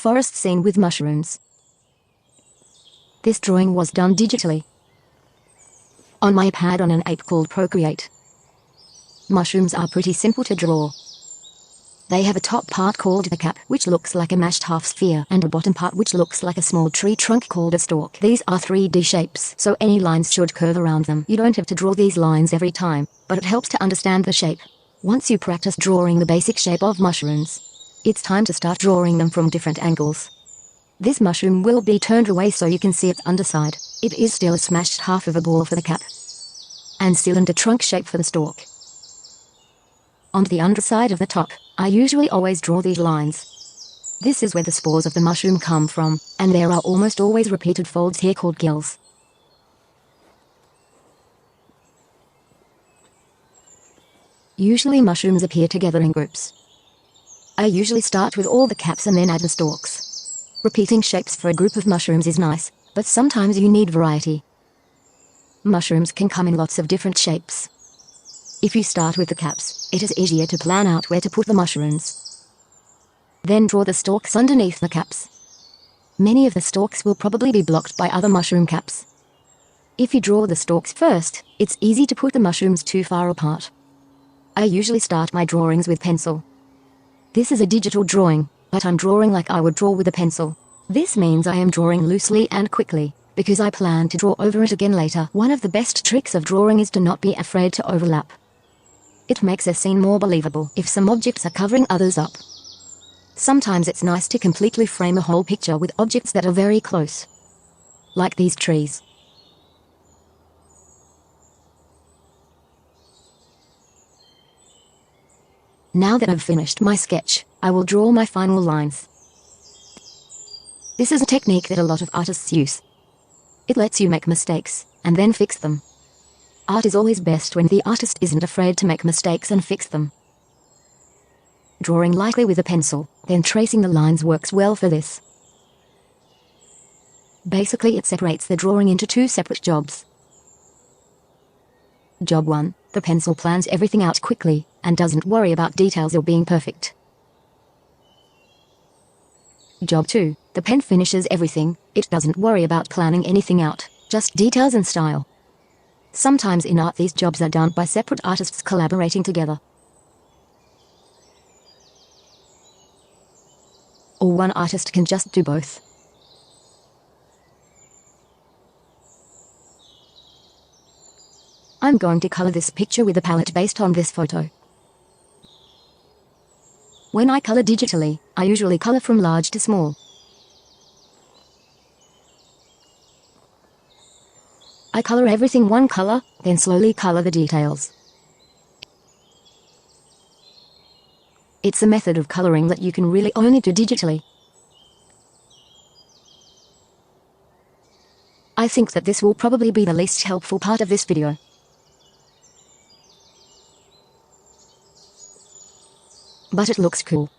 forest scene with mushrooms. This drawing was done digitally on my iPad on an app called Procreate. Mushrooms are pretty simple to draw. They have a top part called the cap, which looks like a mashed half sphere, and a bottom part which looks like a small tree trunk called a stalk. These are 3D shapes, so any lines should curve around them. You don't have to draw these lines every time, but it helps to understand the shape. Once you practice drawing the basic shape of mushrooms, it's time to start drawing them from different angles. This mushroom will be turned away so you can see its underside. It is still a smashed half of a ball for the cap, and cylinder trunk shape for the stalk. On the underside of the top, I usually always draw these lines. This is where the spores of the mushroom come from, and there are almost always repeated folds here called gills. Usually mushrooms appear together in groups. I usually start with all the caps and then add the stalks. Repeating shapes for a group of mushrooms is nice, but sometimes you need variety. Mushrooms can come in lots of different shapes. If you start with the caps, it is easier to plan out where to put the mushrooms. Then draw the stalks underneath the caps. Many of the stalks will probably be blocked by other mushroom caps. If you draw the stalks first, it's easy to put the mushrooms too far apart. I usually start my drawings with pencil. This is a digital drawing, but I'm drawing like I would draw with a pencil. This means I am drawing loosely and quickly, because I plan to draw over it again later. One of the best tricks of drawing is to not be afraid to overlap. It makes a scene more believable if some objects are covering others up. Sometimes it's nice to completely frame a whole picture with objects that are very close, like these trees. Now that I've finished my sketch, I will draw my final lines. This is a technique that a lot of artists use. It lets you make mistakes, and then fix them. Art is always best when the artist isn't afraid to make mistakes and fix them. Drawing lightly with a pencil, then tracing the lines works well for this. Basically it separates the drawing into two separate jobs. Job 1, the pencil plans everything out quickly, and doesn't worry about details or being perfect. Job 2, the pen finishes everything, it doesn't worry about planning anything out, just details and style. Sometimes in art these jobs are done by separate artists collaborating together. Or one artist can just do both. I'm going to color this picture with a palette based on this photo. When I color digitally, I usually color from large to small. I color everything one color, then slowly color the details. It's a method of coloring that you can really only do digitally. I think that this will probably be the least helpful part of this video. But it looks cool.